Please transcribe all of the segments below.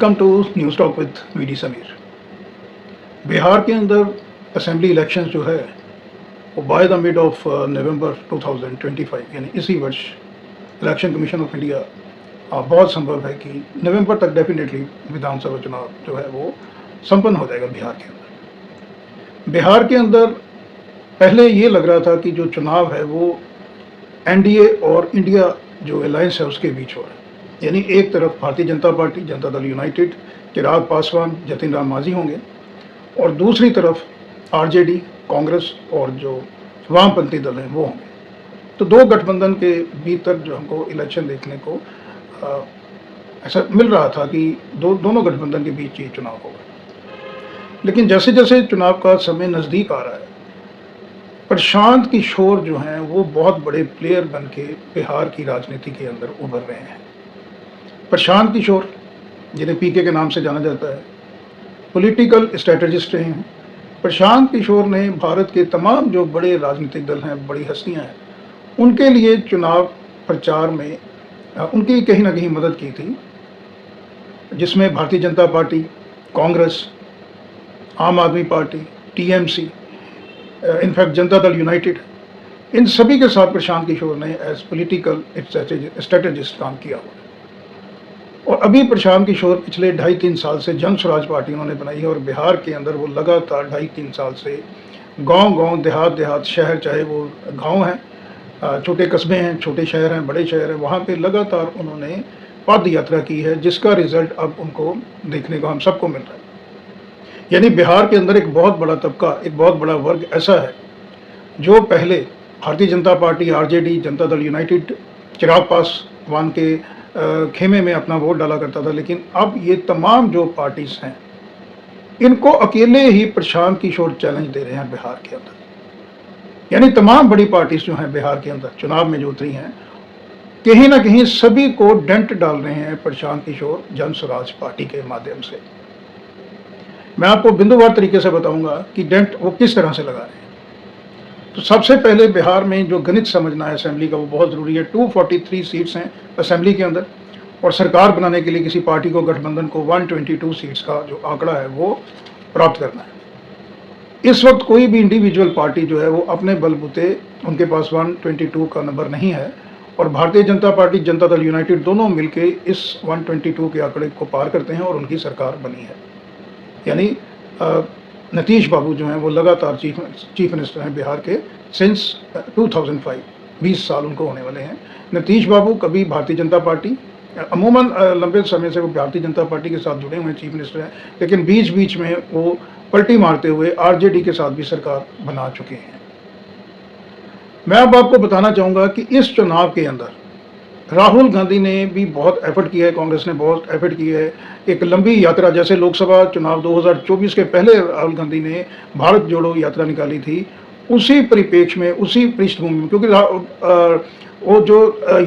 Welcome to news talk with VD Sameer. Bihar के अंदर assembly elections जो है वो by the mid of November 2025 यानी इसी वर्ष इलेक्शन कमीशन ऑफ इंडिया बहुत संभव है कि नवंबर तक डेफिनेटली विधानसभा चुनाव जो है वो संपन्न हो जाएगा बिहार के अंदर। बिहार के अंदर पहले ये लग रहा था कि जो चुनाव है वो एनडीए और इंडिया जो अलायंस है उसके बीच हो रहा है, यानी एक तरफ भारतीय जनता पार्टी, जनता दल यूनाइटेड, चिराग पासवान, जतिन राम मांझी होंगे और दूसरी तरफ आरजेडी, कांग्रेस और जो वामपंथी दल हैं वो होंगे। तो दो गठबंधन के भीतर जो हमको इलेक्शन देखने को ऐसा मिल रहा था कि दोनों गठबंधन के बीच ये चुनाव होगा। लेकिन जैसे जैसे चुनाव का समय नज़दीक आ रहा है, प्रशांत किशोर जो हैं वो बहुत बड़े प्लेयर बन के बिहार की राजनीति के अंदर उभर रहे हैं। प्रशांत किशोर, जिन्हें पीके के नाम से जाना जाता है, पॉलिटिकल स्ट्रेटजिस्ट रहे हैं। प्रशांत किशोर ने भारत के तमाम जो बड़े राजनीतिक दल हैं, बड़ी हस्तियां हैं, उनके लिए चुनाव प्रचार में उनकी कहीं ना कहीं मदद की थी, जिसमें भारतीय जनता पार्टी, कांग्रेस, आम आदमी party, TMC, in fact Janata Dal United, इन सभी के साथ प्रशांत किशोर ने एज पॉलिटिकल स्ट्रेटजिस्ट काम किया हुआ। और अभी प्रशांत किशोर पिछले 2.5-3 साल से जन स्वराज पार्टी उन्होंने बनाई है और बिहार के अंदर वो लगातार 2.5-3 साल से गांव-गांव, देहात-देहात, शहर, चाहे वो गांव हैं, छोटे कस्बे हैं, छोटे शहर हैं, बड़े शहर हैं, वहाँ पे लगातार उन्होंने पद यात्रा की है, जिसका रिजल्ट अब उनको देखने को हम सबको मिल रहा है। यानी बिहार के अंदर एक बहुत बड़ा तबका, एक बहुत बड़ा वर्ग ऐसा है जो पहले Bharatiya Janata party, RJD, Janata Dal United, Chirag Paswan के खेमे में अपना वोट डाला करता था, लेकिन अब ये तमाम जो पार्टीज हैं इनको अकेले ही प्रशांत किशोर चैलेंज दे रहे हैं बिहार के अंदर। यानी तमाम बड़ी पार्टीज जो हैं बिहार के अंदर चुनाव में जो उतरी हैं, कहीं ना कहीं सभी को डेंट डाल रहे हैं प्रशांत किशोर जन स्वराज पार्टी के माध्यम से। मैं आपको बिंदुवार तरीके से बताऊंगा कि डेंट वो किस तरह से लगा रहे हैं। तो सबसे पहले बिहार में जो गणित समझना है असेंबली का वो बहुत ज़रूरी है। 243 सीट्स हैं असेंबली के अंदर और सरकार बनाने के लिए किसी पार्टी को, गठबंधन को 122 सीट्स का जो आंकड़ा है वो प्राप्त करना है। इस वक्त कोई भी इंडिविजुअल पार्टी जो है वो अपने बलबूते, उनके पास 122 का नंबर नहीं है और भारतीय जनता पार्टी, जनता दल यूनाइटेड दोनों मिलके इस 122 के आंकड़े को पार करते हैं और उनकी सरकार बनी है। यानी नीतीश बाबू जो हैं वो लगातार चीफ मिनिस्टर हैं बिहार के सिंस 2005, 20 साल उनको होने वाले हैं। नीतीश बाबू कभी भारतीय जनता पार्टी, अमूमन लंबे समय से वो भारतीय जनता पार्टी के साथ जुड़े हुए हैं, चीफ मिनिस्टर हैं, लेकिन बीच बीच में वो पलटी मारते हुए आरजेडी के साथ भी सरकार बना चुके हैं। मैं अब आपको बताना चाहूँगा कि इस चुनाव के अंदर राहुल गांधी ने भी बहुत एफर्ट किया है, कांग्रेस ने बहुत एफर्ट किया है। एक लंबी यात्रा, जैसे लोकसभा चुनाव 2024 के पहले राहुल गांधी ने भारत जोड़ो यात्रा निकाली थी, उसी परिप्रेक्ष्य में, उसी पृष्ठभूमि में, क्योंकि वो जो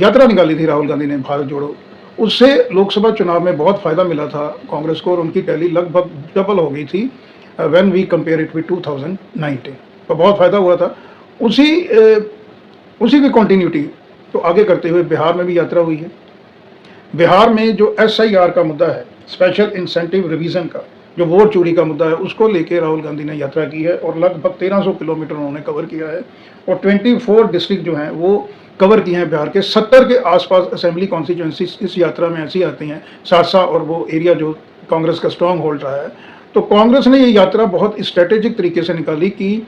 यात्रा निकाली थी राहुल गांधी ने भारत जोड़ो, उससे लोकसभा चुनाव में बहुत फ़ायदा मिला था कांग्रेस को और उनकी टैली लगभग डबल हो गई थी when we compare it with 2019। तो बहुत फ़ायदा हुआ था। उसी की कंटिन्यूटी तो आगे करते हुए बिहार में भी यात्रा हुई है। बिहार में जो SIR का मुद्दा है, स्पेशल इंसेंटिव रिवीजन का, जो वोट चोरी का मुद्दा है, उसको लेके राहुल गांधी ने यात्रा की है और लगभग 1300 किलोमीटर उन्होंने कवर किया है और 24 डिस्ट्रिक्ट जो हैं वो कवर किए हैं बिहार के। 70 के आसपास असेंबली कॉन्स्टिट्यूंसीज इस यात्रा में ऐसी आती हैं, सारसा और वो एरिया जो कांग्रेस का स्ट्रॉन्ग होल्ड रहा है। तो कांग्रेस ने ये यात्रा बहुत स्ट्रेटेजिक तरीके से निकाली कि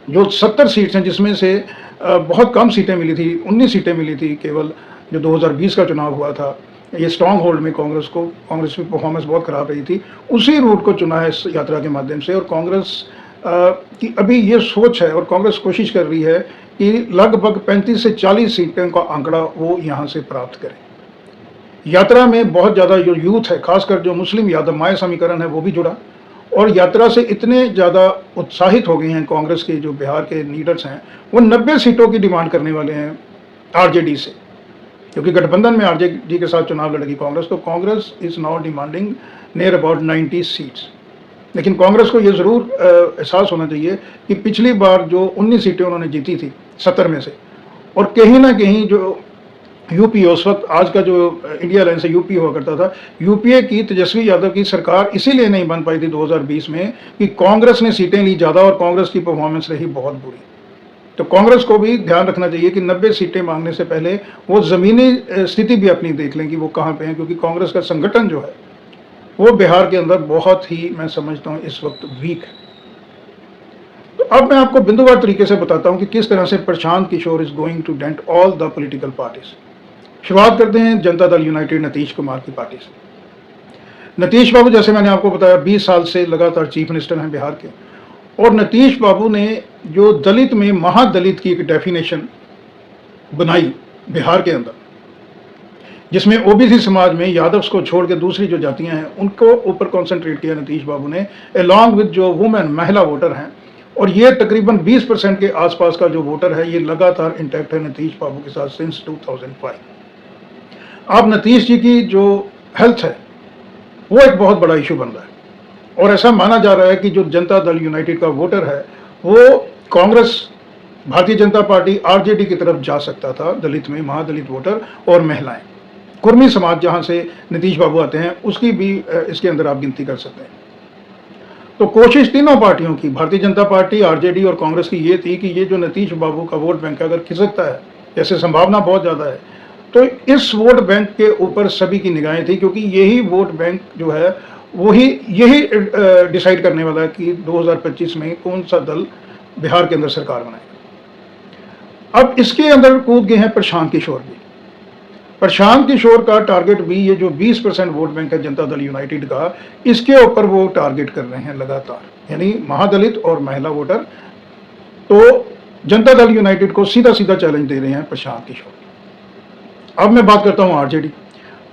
जो 70 सीट्स हैं, जिसमें से बहुत कम सीटें मिली थी, 19 सीटें मिली थी केवल, जो 2020 का चुनाव हुआ था, ये स्ट्रॉन्ग होल्ड में कांग्रेस की परफॉर्मेंस बहुत ख़राब रही थी, उसी रूट को चुना है इस यात्रा के माध्यम से। और कांग्रेस की अभी ये सोच है और कांग्रेस कोशिश कर रही है कि लगभग 35 से 40 सीटें का आंकड़ा वो यहाँ से प्राप्त करे। यात्रा में बहुत ज़्यादा जो यूथ है, खासकर जो मुस्लिम यादव माय समीकरण है, वो भी जुड़ा और यात्रा से इतने ज़्यादा उत्साहित हो गए हैं कांग्रेस के जो बिहार के लीडर्स हैं, वो 90 सीटों की डिमांड करने वाले हैं आरजेडी से, क्योंकि गठबंधन में आरजेडी के साथ चुनाव लड़ेगी कांग्रेस। तो Congress is now demanding near about 90 seats. लेकिन कांग्रेस को ये ज़रूर एहसास होना चाहिए कि पिछली बार जो 19 सीटें उन्होंने जीती थी 70 में से, और कहीं ना कहीं जो यूपी उस वक्त आज का जो इंडिया अलायंस है यूपी हुआ करता था, यूपीए की तेजस्वी यादव की सरकार इसीलिए नहीं बन पाई थी 2020 में कि कांग्रेस ने सीटें ली ज़्यादा और कांग्रेस की परफॉर्मेंस रही बहुत बुरी। तो कांग्रेस को भी ध्यान रखना चाहिए कि 90 सीटें मांगने से पहले वो ज़मीनी स्थिति भी अपनी देख लें कि वो कहाँ पे हैं, क्योंकि कांग्रेस का संगठन जो है वो बिहार के अंदर बहुत ही, मैं समझता हूँ, इस वक्त वीक है। तो अब मैं आपको बिंदुवार तरीके से बताता हूँ कि किस तरह से Prashant Kishor is going to dent all the political parties. शुरुआत करते हैं जनता दल यूनाइटेड नीतीश कुमार की पार्टी से। नीतीश बाबू, जैसे मैंने आपको बताया, 20 साल से लगातार चीफ मिनिस्टर हैं बिहार के, और नीतीश बाबू ने जो दलित में महादलित की एक डेफिनेशन बनाई बिहार के अंदर, जिसमें ओबीसी समाज में यादव्स को छोड़ के दूसरी जो जातियां हैं उनको ऊपर कॉन्सेंट्रेट किया नीतीश बाबू ने, अलॉन्ग विद जो वुमेन महिला वोटर हैं, और ये तकरीबन 20% के आसपास का जो वोटर है ये लगातार इंटैक्ट है नीतीश बाबू के साथ सिंस 2005। अब नीतीश जी की जो हेल्थ है वो एक बहुत बड़ा इशू बन रहा है, और ऐसा माना जा रहा है कि जो जनता दल यूनाइटेड का वोटर है वो कांग्रेस, भारतीय जनता पार्टी, आरजेडी की तरफ जा सकता था, दलित में महादलित वोटर और महिलाएं, कुर्मी समाज जहां से नीतीश बाबू आते हैं उसकी भी इसके अंदर आप गिनती कर सकते हैं। तो कोशिश तीनों पार्टियों की, भारतीय जनता पार्टी, आरजेडी और कांग्रेस की, ये थी कि ये जो नीतीश बाबू का वोट बैंक अगर खिसकता है, जैसे संभावना बहुत ज़्यादा है, तो इस वोट बैंक के ऊपर सभी की निगाहें थी, क्योंकि यही वोट बैंक जो है वही यही डिसाइड करने वाला है कि 2025 में कौन सा दल बिहार के अंदर सरकार बनाएगा। अब इसके अंदर कूद गए हैं प्रशांत किशोर भी। प्रशांत किशोर का टारगेट भी ये जो 20% वोट बैंक है जनता दल यूनाइटेड का, इसके ऊपर वो टारगेट कर रहे हैं लगातार, यानी महादलित और महिला वोटर। तो जनता दल यूनाइटेड को सीधा सीधा चैलेंज दे रहे हैं प्रशांत किशोर। अब मैं बात करता हूं आरजेडी।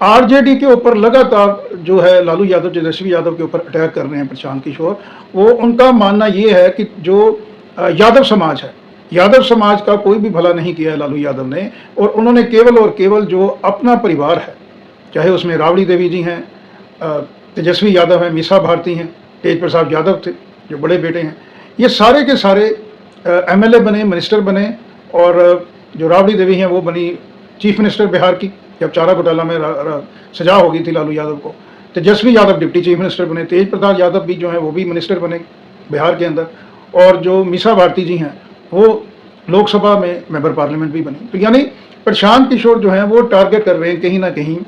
आरजेडी के ऊपर लगातार जो है लालू यादव, तेजस्वी यादव के ऊपर अटैक कर रहे हैं प्रशांत किशोर। वो उनका मानना ये है कि जो यादव समाज है, यादव समाज का कोई भी भला नहीं किया है लालू यादव ने, और उन्होंने केवल और केवल जो अपना परिवार है, चाहे उसमें राबड़ी देवी जी हैं, तेजस्वी यादव हैं, मीसा भारती हैं, तेज प्रसाद यादव थे जो बड़े बेटे हैं, ये सारे के सारे एमएलए बने, मिनिस्टर बने, और जो राबड़ी देवी हैं वो बनी चीफ मिनिस्टर बिहार की, जब चारा घोटाला में सजा हो गई थी लालू यादव को। Tejashwi Yadav deputy chief minister बने, तेज प्रसाद यादव भी जो हैं वो भी मिनिस्टर बने बिहार के अंदर, और जो मीसा भारती जी हैं वो लोकसभा में मेंबर पार्लियामेंट भी बने। तो यानी प्रशांत किशोर जो हैं वो टारगेट कर रहे हैं कहीं ना कहीं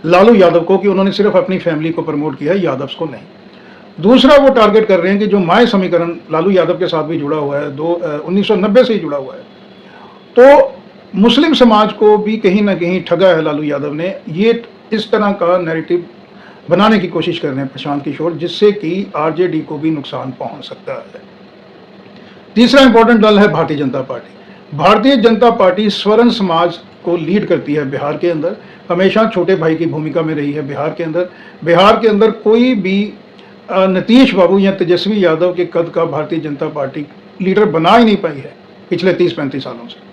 लालू यादव को, कि उन्होंने सिर्फ अपनी फैमिली को प्रमोट किया है, यादव्स को नहीं। दूसरा वो टारगेट कर रहे हैं कि जो माय समीकरण लालू यादव के साथ भी जुड़ा हुआ है, 1990 से ही जुड़ा हुआ है, तो मुस्लिम समाज को भी कहीं ना कहीं ठगा है लालू यादव ने। ये इस तरह का नैरेटिव बनाने की कोशिश कर रहे हैं प्रशांत किशोर, जिससे कि आरजेडी को भी नुकसान पहुंच सकता है। तीसरा इंपॉर्टेंट दल है भारतीय जनता पार्टी। भारतीय जनता पार्टी स्वर्ण समाज को लीड करती है बिहार के अंदर, हमेशा छोटे भाई की भूमिका में रही है बिहार के अंदर। बिहार के अंदर कोई भी नीतीश बाबू या तेजस्वी यादव के कद का भारतीय जनता पार्टी लीडर बना ही नहीं पाई है पिछले 30-35 सालों से।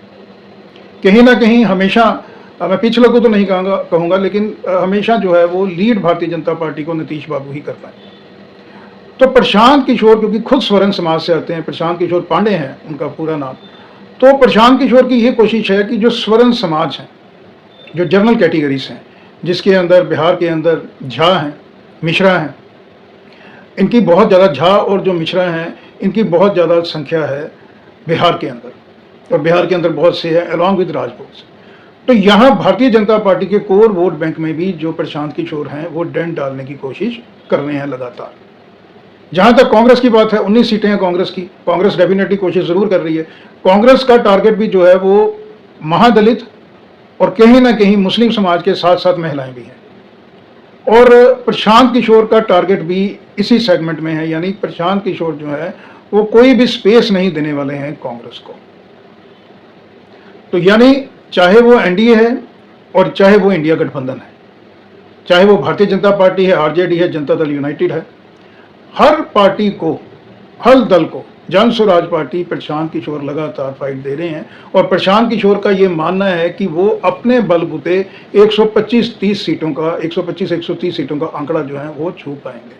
कहीं ना कहीं हमेशा, मैं पिछले को तो नहीं कहूँगा, लेकिन हमेशा जो है वो लीड भारतीय जनता पार्टी को नीतीश बाबू ही करता है। तो प्रशांत किशोर, क्योंकि खुद स्वर्ण समाज से आते हैं, प्रशांत किशोर पांडे हैं उनका पूरा नाम, तो प्रशांत किशोर की ये कोशिश है कि जो स्वर्ण समाज हैं, जो जनरल कैटेगरीज हैं, जिसके अंदर बिहार के अंदर झा हैं, मिश्रा हैं, इनकी बहुत ज़्यादा, झा और जो मिश्रा हैं इनकी बहुत ज़्यादा संख्या है बिहार के अंदर, और बिहार के अंदर बहुत से हैं अलॉन्ग विद राजपूत। तो यहाँ भारतीय जनता पार्टी के कोर वोट बैंक में भी जो प्रशांत किशोर हैं वो डेंट डालने की कोशिश कर रहे हैं लगातार। जहां तक कांग्रेस की बात है, 19 सीटें हैं कांग्रेस की, कांग्रेस डेफिनेटली कोशिश जरूर कर रही है। कांग्रेस का टारगेट भी जो है वो महादलित और कहीं ना कहीं मुस्लिम समाज के साथ साथ महिलाएं भी हैं, और प्रशांत किशोर का टारगेट भी इसी सेगमेंट में है, यानी प्रशांत किशोर जो है वो कोई भी स्पेस नहीं देने वाले हैं कांग्रेस को। तो यानी चाहे वो एनडीए है और चाहे वो इंडिया गठबंधन है, चाहे वो भारतीय जनता पार्टी है, आरजेडी है, जनता दल यूनाइटेड है, हर पार्टी को, हर दल को जन स्वराज पार्टी प्रशांत किशोर लगातार फाइट दे रहे हैं। और प्रशांत किशोर का ये मानना है कि वो अपने बलबूते 125-30 सीटों का, 125-130 सीटों का आंकड़ा जो है वो छू पाएंगे।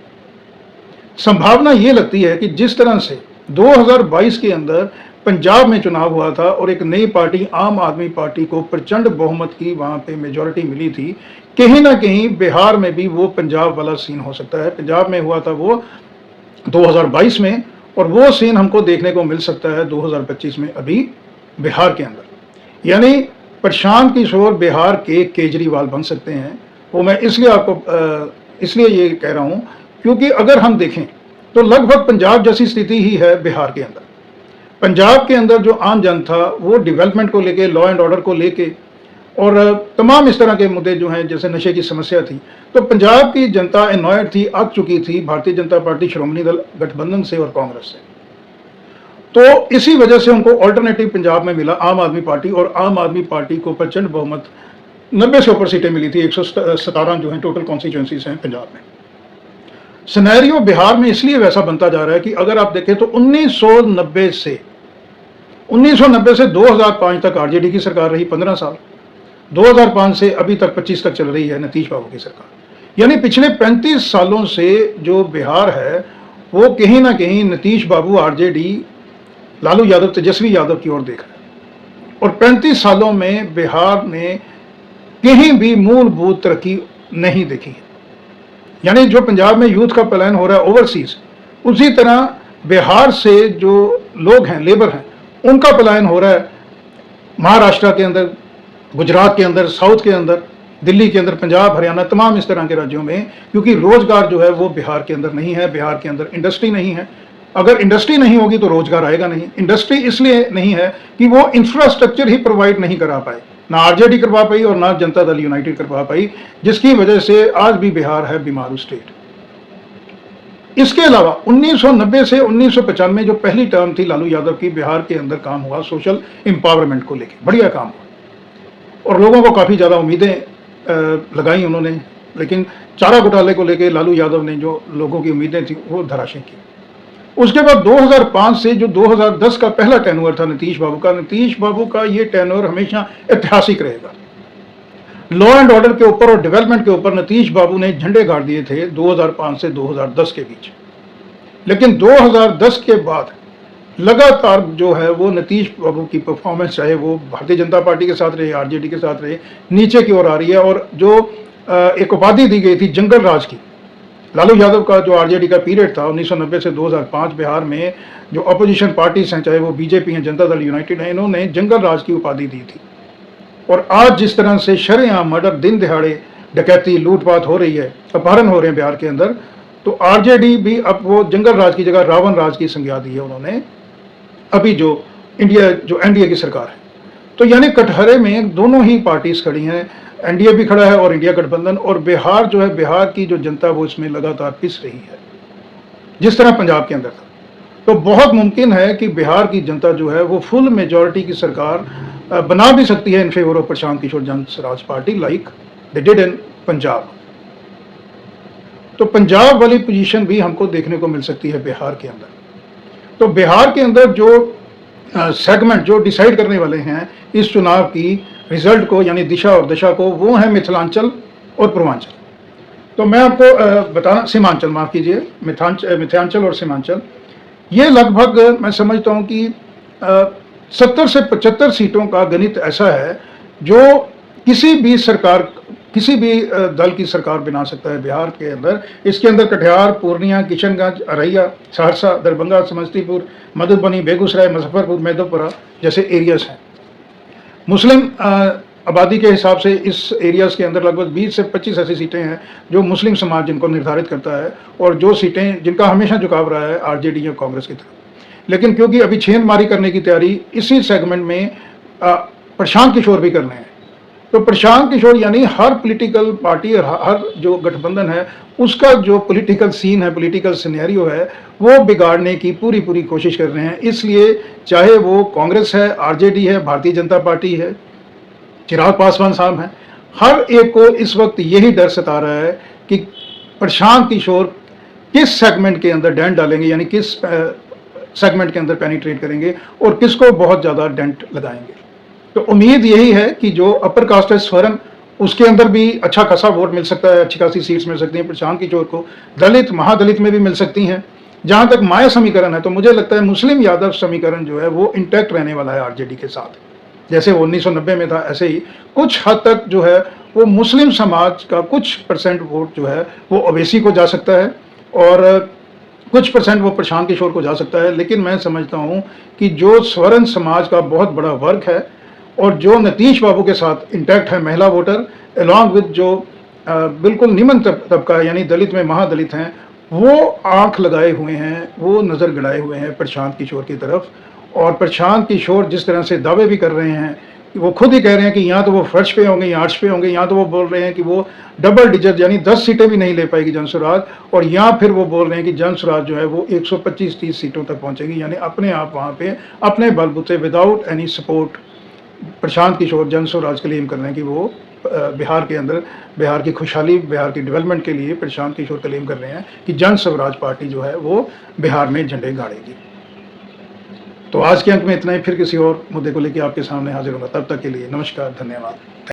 संभावना ये लगती है कि जिस तरह से 2022 के अंदर पंजाब में चुनाव हुआ था और एक नई पार्टी आम आदमी पार्टी को प्रचंड बहुमत की वहाँ पे मेजॉरिटी मिली थी। कहीं ना कहीं बिहार में भी वो पंजाब वाला सीन हो सकता है। पंजाब में हुआ था वो 2022 में, और वो सीन हमको देखने को मिल सकता है 2025 में अभी बिहार के अंदर। यानी प्रशांत किशोर बिहार के केजरीवाल बन सकते हैं। वो मैं इसलिए ये कह रहा हूँ क्योंकि अगर हम देखें तो लगभग पंजाब जैसी स्थिति ही है बिहार के अंदर। पंजाब के अंदर जो आम जन था वो डेवलपमेंट को लेके, लॉ एंड ऑर्डर को लेके और तमाम इस तरह के मुद्दे जो हैं, जैसे नशे की समस्या थी, तो पंजाब की जनता एनॉयड थी, अक चुकी थी भारतीय जनता पार्टी, श्रोमणी दल गठबंधन से और कांग्रेस से। तो इसी वजह से उनको ऑल्टरनेटिव पंजाब में मिला आम आदमी पार्टी, और आम आदमी पार्टी को प्रचंड बहुमत 90 से ऊपर सीटें मिली थी। 117 जो हैं टोटल कॉन्स्टिट्यूंसीज हैं पंजाब में। सिनेरियो बिहार में इसलिए वैसा बनता जा रहा है कि अगर आप देखें तो 1990 से 2005 तक आरजेडी की सरकार रही 15 साल। 2005 से अभी तक 25 तक चल रही है नीतीश बाबू की सरकार। यानी पिछले 35 सालों से जो बिहार है वो कहीं ना कहीं नीतीश बाबू, आरजेडी, लालू यादव, तेजस्वी यादव की ओर देख रहा है। और 35 सालों में बिहार ने कहीं भी मूलभूत तरक्की नहीं देखी है। यानी जो पंजाब में यूथ का पलायन हो रहा है ओवरसीज, उसी तरह बिहार से जो लोग हैं, लेबर हैं, उनका पलायन हो रहा है महाराष्ट्र के अंदर, गुजरात के अंदर, साउथ के अंदर, दिल्ली के अंदर, पंजाब, हरियाणा, तमाम इस तरह के राज्यों में, क्योंकि रोजगार जो है वो बिहार के अंदर नहीं है। बिहार के अंदर इंडस्ट्री नहीं है। अगर इंडस्ट्री नहीं होगी तो रोजगार आएगा नहीं। इंडस्ट्री इसलिए नहीं है कि वो इंफ्रास्ट्रक्चर ही प्रोवाइड नहीं करा पाए, ना आरजेडी करवा पाई और ना जनता दल यूनाइटेड करवा पाई, जिसकी वजह से आज भी बिहार है बीमारू स्टेट। इसके अलावा 1990 से 1995 जो पहली टर्म थी लालू यादव की, बिहार के अंदर काम हुआ सोशल एम्पावरमेंट को लेकर, बढ़िया काम हुआ और लोगों को काफ़ी ज़्यादा उम्मीदें लगाई उन्होंने। लेकिन चारा घोटाले को लेकर लालू यादव ने जो लोगों की उम्मीदें थी वो धराशायी की। उसके बाद 2005 से जो 2010 का पहला टेन्योर था नीतीश बाबू का ये टेन्योर हमेशा ऐतिहासिक रहेगा। लॉ एंड ऑर्डर के ऊपर और डेवलपमेंट के ऊपर नीतीश बाबू ने झंडे गाड़ दिए थे 2005 से 2010 के बीच। लेकिन 2010 के बाद लगातार जो है वो नीतीश बाबू की परफॉर्मेंस, चाहे वो भारतीय जनता पार्टी के साथ रहे, आरजेडी के साथ रहे, नीचे की ओर आ रही है। और जो एक उपाधि दी गई थी जंगल राज की, लालू यादव का जो आरजेडी का पीरियड था 1990 से 2005, बिहार में जो अपोजिशन पार्टीज हैं, चाहे वो बीजेपी हैं, जनता दल यूनाइटेड है, इन्होंने जंगल राज की उपाधि दी थी। और आज जिस तरह से शरेआम मर्डर, दिन दिहाड़े डकैती, लूटपाट हो रही है, अपहरण हो रहे हैं बिहार के अंदर, तो आरजेडी भी अब वो जंगल राज की जगह रावण राज की संज्ञा दी है उन्होंने अभी जो एनडीए की सरकार है। तो यानी कटहरे में दोनों ही पार्टीज खड़ी हैं, एनडीए भी खड़ा है और इंडिया गठबंधन, और बिहार जो है, बिहार की जो जनता वो इसमें लगातार पिस रही है जिस तरह पंजाब के अंदर था। तो बहुत मुमकिन है कि बिहार की जनता जो है वो फुल मेजॉरिटी की सरकार बना भी सकती है in favour of Prashant Kishor जन Swaraj party, like they did in Punjab. तो पंजाब वाली पोजीशन भी हमको देखने को मिल सकती है बिहार के अंदर। तो बिहार के अंदर जो सेगमेंट जो डिसाइड करने वाले हैं इस चुनाव की रिजल्ट को, यानी दिशा और दशा को, वो है मिथिलांचल और पूर्वांचल। तो मैं आपको बताना, सीमांचल, माफ कीजिए, मिथिलांचल और सीमांचल, ये लगभग मैं समझता हूँ कि 70 से 75 सीटों का गणित ऐसा है जो किसी भी दल की सरकार बना सकता है बिहार के अंदर। इसके अंदर कटिहार, पूर्णिया, किशनगंज, अररिया, सहरसा, दरभंगा, समस्तीपुर, मधुबनी, बेगूसराय, मुजफ्फरपुर, मैदोपुरा जैसे एरियाज हैं। मुस्लिम आबादी के हिसाब से इस एरियाज के अंदर लगभग 20 से 25 ऐसी सीटें हैं जो मुस्लिम समाज जिनको निर्धारित करता है, और जो सीटें जिनका हमेशा झुकाव रहा है आरजेडी या कांग्रेस की तरफ। लेकिन क्योंकि अभी छेदमारी करने की तैयारी इसी सेगमेंट में प्रशांत किशोर भी करने हैं, तो प्रशांत किशोर यानी हर पॉलिटिकल पार्टी और हर जो गठबंधन है उसका जो पॉलिटिकल सीन है, पॉलिटिकल सिनेरियो है, वो बिगाड़ने की पूरी कोशिश कर रहे हैं। इसलिए चाहे वो कांग्रेस है, आरजेडी है, भारतीय जनता पार्टी है, चिराग पासवान साहब हैं, हर एक को इस वक्त यही डर सता रहा है कि प्रशांत किशोर किस सेगमेंट के अंदर डेंट डालेंगे, यानी किस सेगमेंट के अंदर पेनिट्रेट करेंगे और किसको बहुत ज़्यादा डेंट लगाएंगे। तो उम्मीद यही है कि जो अपर कास्ट है स्वरम, उसके अंदर भी अच्छा खासा वोट मिल सकता है, अच्छी खासी सीट्स मिल सकती हैं प्रशांत किशोर को। दलित, महादलित में भी मिल सकती हैं, जहाँ तक माया समीकरण है तो मुझे लगता है मुस्लिम यादव समीकरण जो है वो इंटैक्ट रहने वाला है आरजेडी के साथ। जैसे वो 1990 में था, ऐसे ही कुछ हद तक जो है वो मुस्लिम समाज का कुछ परसेंट वोट जो है वो ओवैसी को जा सकता है और कुछ परसेंट वो प्रशांत किशोर को जा सकता है। लेकिन मैं समझता हूँ कि जो स्वर्ण समाज का बहुत बड़ा वर्ग है और जो नीतीश बाबू के साथ इंटैक्ट है महिला वोटर, अलॉन्ग विद जो बिल्कुल निम्न तबका यानी दलित में महादलित हैं, वो आंख लगाए हुए हैं, वो नज़र गड़ाए हुए हैं प्रशांत किशोर की तरफ। और प्रशांत किशोर जिस तरह से दावे भी कर रहे हैं, वो खुद ही कह रहे हैं कि यहाँ तो वो फर्श पे होंगे, यहाँ अर्श पे होंगे, यहाँ तो वो बोल रहे हैं कि वो डबल डिजिट यानी 10 सीटें भी नहीं ले पाएगी जनसुराज, और यहाँ फिर वो बोल रहे हैं कि जनसुराज जो है वो 125-30 सीटों तक पहुँचेगी, यानी अपने आप वहाँ पे अपने बलबूते without any support Prashant Kishor Jan Suraaj claim कर रहे हैं कि वो बिहार के अंदर बिहार की खुशहाली, बिहार की डेवलपमेंट के लिए प्रशांत किशोर क्लेम कर रहे हैं कि जन स्वराज पार्टी जो है वो बिहार में झंडे गाड़ेगी। तो आज के अंक में इतना ही, फिर किसी और मुद्दे को लेकर आपके सामने हाजिर होगा। तब तक के लिए नमस्कार, धन्यवाद।